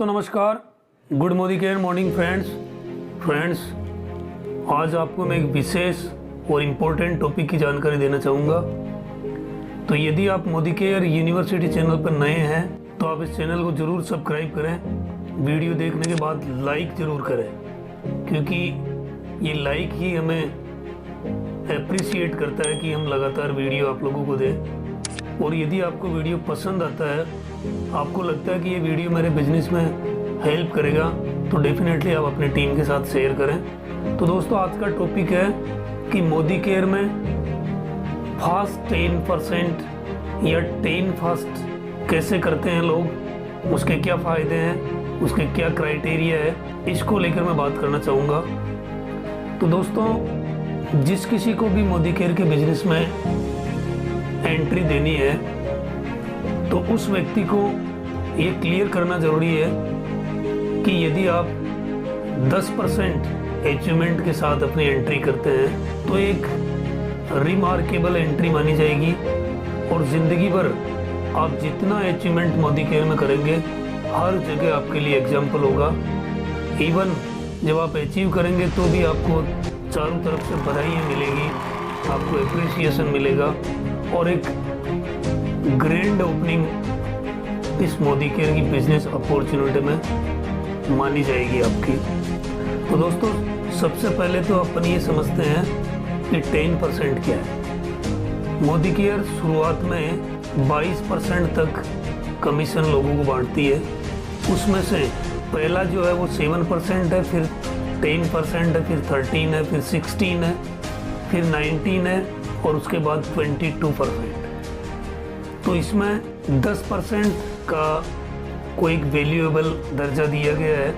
दोस्तों नमस्कार। Good Modi care morning friends, आज आपको मैं एक विशेष और इम्पोर्टेंट टॉपिक की जानकारी देना चाहूँगा। तो यदि आप मोदी केयर यूनिवर्सिटी चैनल पर नए हैं तो आप इस चैनल को ज़रूर सब्सक्राइब करें। वीडियो देखने के बाद लाइक ज़रूर करें, क्योंकि ये लाइक ही हमें अप्रिशिएट करता है कि हम लगातार वीडियो आप लोगों को दें। और यदि आपको वीडियो पसंद आता है, आपको लगता है कि ये वीडियो मेरे बिजनेस में हेल्प करेगा, तो डेफिनेटली आप अपनी टीम के साथ शेयर करें। तो दोस्तों आज का टॉपिक है कि मोदी केयर में फास्ट 10% या 10 फास्ट कैसे करते हैं लोग, उसके क्या फ़ायदे हैं, उसके क्या क्राइटेरिया है, इसको लेकर मैं बात करना चाहूँगा। तो दोस्तों जिस किसी को भी मोदी केयर के बिजनेस में एंट्री देनी है तो उस व्यक्ति को ये क्लियर करना ज़रूरी है कि यदि आप 10% अचीवमेंट के साथ अपनी एंट्री करते हैं तो एक रिमार्केबल एंट्री मानी जाएगी। और ज़िंदगी भर आप जितना अचीवमेंट मोदी केयर में करेंगे हर जगह आपके लिए एग्जाम्पल होगा। इवन जब आप अचीव करेंगे तो भी आपको चारों तरफ से बधाइयाँ मिलेगी, आपको एप्रिसिएशन मिलेगा और एक ग्रैंड ओपनिंग इस मोदी केयर की बिजनेस अपॉर्चुनिटी में मानी जाएगी आपकी। तो दोस्तों सबसे पहले तो अपन ये समझते हैं कि 10% क्या है। मोदी केयर शुरुआत में 22% तक कमीशन लोगों को बांटती है। उसमें से पहला जो है वो 7% है, फिर 10% है, फिर 13 है, फिर 16 है, फिर 19 है और उसके बाद 22%। तो इसमें 10% का कोई एक वैल्यूएबल दर्जा दिया गया है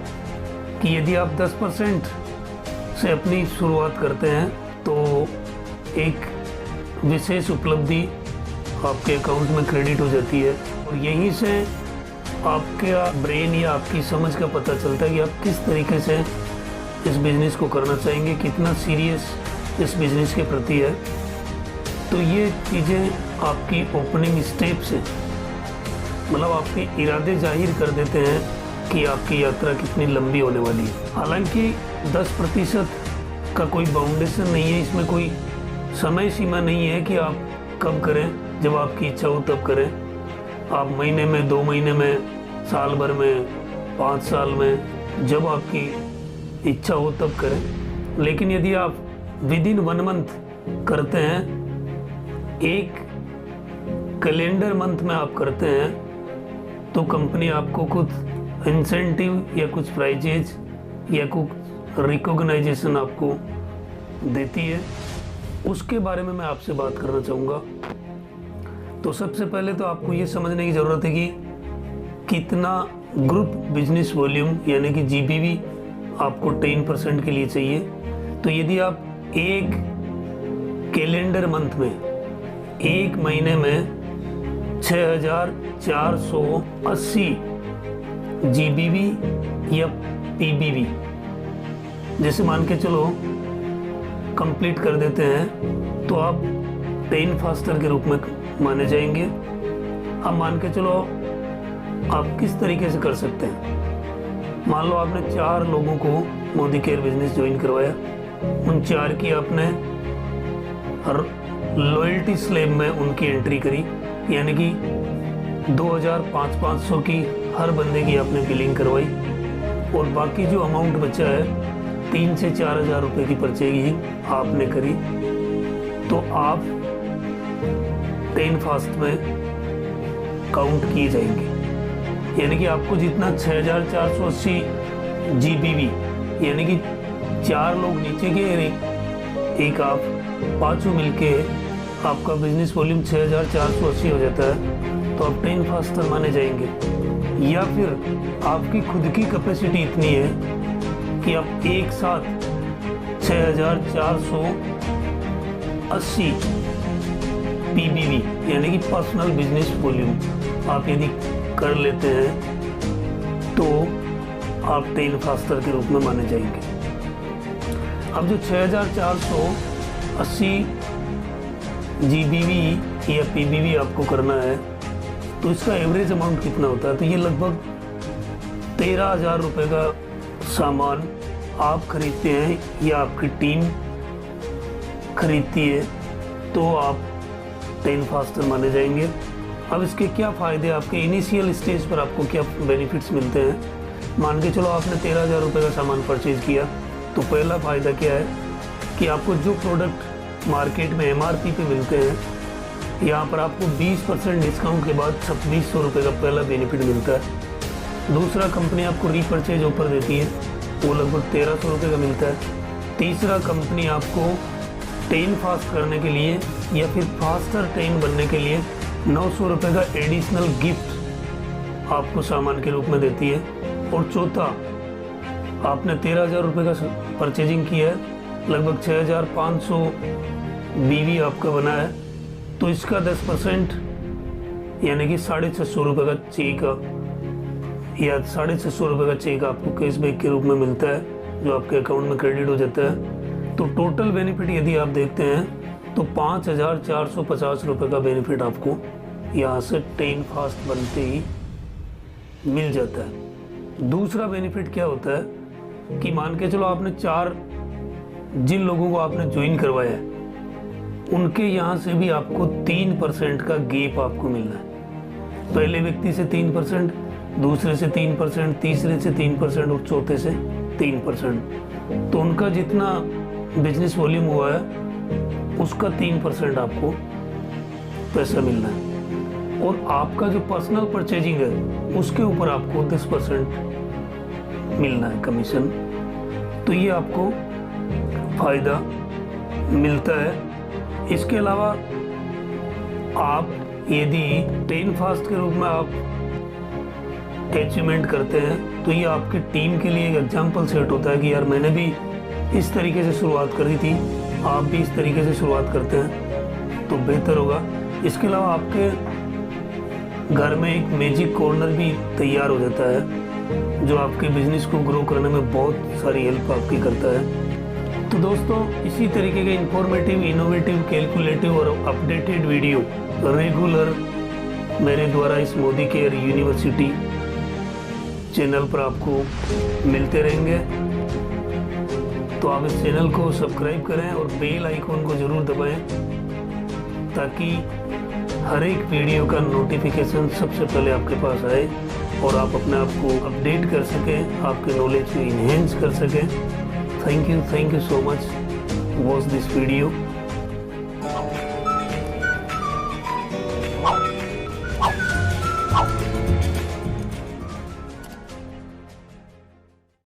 कि यदि आप 10% से अपनी शुरुआत करते हैं तो एक विशेष उपलब्धि आपके अकाउंट में क्रेडिट हो जाती है। और यहीं से आपका ब्रेन या आपकी समझ का पता चलता है कि आप किस तरीके से इस बिज़नेस को करना चाहेंगे, कितना सीरियस इस बिज़नेस के प्रति है। तो ये चीज़ें आपकी ओपनिंग स्टेप से मतलब आपके इरादे जाहिर कर देते हैं कि आपकी यात्रा कितनी लंबी होने वाली है। हालांकि 10% का कोई बाउंडेशन नहीं है, इसमें कोई समय सीमा नहीं है कि आप कब करें, जब आपकी इच्छा हो तब करें। आप महीने में, 2 महीने में, साल भर में, 5 साल में, जब आपकी इच्छा हो तब करें। लेकिन यदि आप विदिन 1 मंथ करते हैं, एक कैलेंडर मंथ में आप करते हैं, तो कंपनी आपको कुछ इंसेंटिव या कुछ प्राइजेज या कुछ रिकॉग्नाइजेशन आपको देती है। उसके बारे में मैं आपसे बात करना चाहूँगा। तो सबसे पहले तो आपको ये समझने की ज़रूरत है कि कितना ग्रुप बिजनेस वॉल्यूम यानी कि GBV आपको 10% के लिए चाहिए। तो यदि आप एक कैलेंडर मंथ में, एक महीने में 6480 GBV या PBV जैसे मान के चलो कंप्लीट कर देते हैं तो आप 10 फास्टर के रूप में माने जाएंगे। अब मान के चलो आप किस तरीके से कर सकते हैं। मान लो आपने 4 लोगों को मोदी केयर बिजनेस ज्वाइन करवाया, उन 4 की आपने लॉयल्टी स्लैब में उनकी एंट्री करी, यानी कि 2500 की हर बंदे की आपने बिलिंग करवाई और बाकी जो अमाउंट बचा है 3 से 4 हज़ार रुपये की परचेजिंग आपने करी। तो आप 10 फास्ट में काउंट किए जाएंगे, यानी कि आपको जितना 6480 GBV यानी कि 4 लोग नीचे के एक आप 5 मिलके आपका बिजनेस वॉल्यूम 6480 हो जाता है, तो आप 10 फास्टर माने जाएंगे। या फिर आपकी खुद की कैपेसिटी इतनी है कि आप एक साथ 6480 PBV यानी कि पर्सनल बिजनेस वॉल्यूम आप यदि कर लेते हैं तो आप 10 फास्टर के रूप में माने जाएंगे। अब जो 6480 GBV या PBV आपको करना है तो इसका एवरेज अमाउंट कितना होता है, तो ये लगभग 13,000 रुपये का सामान आप खरीदते हैं या आपकी टीम खरीदती है तो आप 10 फास्टर माने जाएंगे। अब इसके क्या फ़ायदे, आपके इनिशियल स्टेज पर आपको क्या बेनिफिट्स मिलते हैं। मान के चलो आपने 13,000 रुपये का सामान परचेज़ किया, तो पहला फ़ायदा क्या है कि आपको जो प्रोडक्ट मार्केट में MRP पे मिलते हैं, यहाँ पर आपको 20% डिस्काउंट के बाद 2600 रुपये का पहला बेनिफिट मिलता है। दूसरा, कंपनी आपको रीपरचेज ऑफर देती है, वो लगभग 1300 रुपये का मिलता है। तीसरा, कंपनी आपको 10 फास्ट करने के लिए या फिर फास्टर 10 बनने के लिए 900 रुपये का एडिशनल गिफ्ट आपको सामान के रूप में देती है। और चौथा, आपने 13,000 रुपये का परचेजिंग किया है, लगभग 6,500 BV आपका बना है, तो इसका 10% यानी कि 650 रुपये का चेक या 650 रुपये का चेक आपको कैशबैक के रूप में मिलता है, जो आपके अकाउंट में क्रेडिट हो जाता है। तो टोटल बेनिफिट यदि आप देखते हैं तो 5,450 रुपये का बेनिफिट आपको यहाँ से 10 फास्ट बनते ही मिल जाता है। दूसरा बेनिफिट क्या होता है कि मान के चलो आपने जिन लोगों को आपने ज्वाइन करवाया है उनके यहाँ से भी आपको 3% का गेप आपको मिलना है। पहले व्यक्ति से 3%, दूसरे से 3%, तीसरे से 3% और चौथे से 3%। तो उनका जितना बिजनेस वॉल्यूम हुआ है उसका 3% आपको पैसा मिलना है। और आपका जो पर्सनल परचेजिंग है उसके ऊपर आपको 10% मिलना है कमीशन। तो ये आपको फ़ायदा मिलता है। इसके अलावा आप यदि 10 फास्ट के रूप में आप अचीवमेंट करते हैं तो ये आपकी टीम के लिए एक एग्जाम्पल सेट होता है कि यार मैंने भी इस तरीके से शुरुआत करी थी, आप भी इस तरीके से शुरुआत करते हैं तो बेहतर होगा। इसके अलावा आपके घर में एक मैजिक कॉर्नर भी तैयार हो जाता है जो आपके बिजनेस को ग्रो करने में बहुत सारी हेल्प आपकी करता है। तो दोस्तों, इसी तरीके के इंफॉर्मेटिव, इनोवेटिव, कैलकुलेटिव और अपडेटेड वीडियो रेगुलर मेरे द्वारा इस मोदी केयर यूनिवर्सिटी चैनल पर आपको मिलते रहेंगे। तो आप इस चैनल को सब्सक्राइब करें और बेल आइकॉन को ज़रूर दबाएं ताकि हर एक वीडियो का नोटिफिकेशन सबसे पहले आपके पास आए और आप अपने आप को अपडेट कर सकें, आपके नॉलेज को इन्हेंस कर सकें। Thank you so much. Watch this video.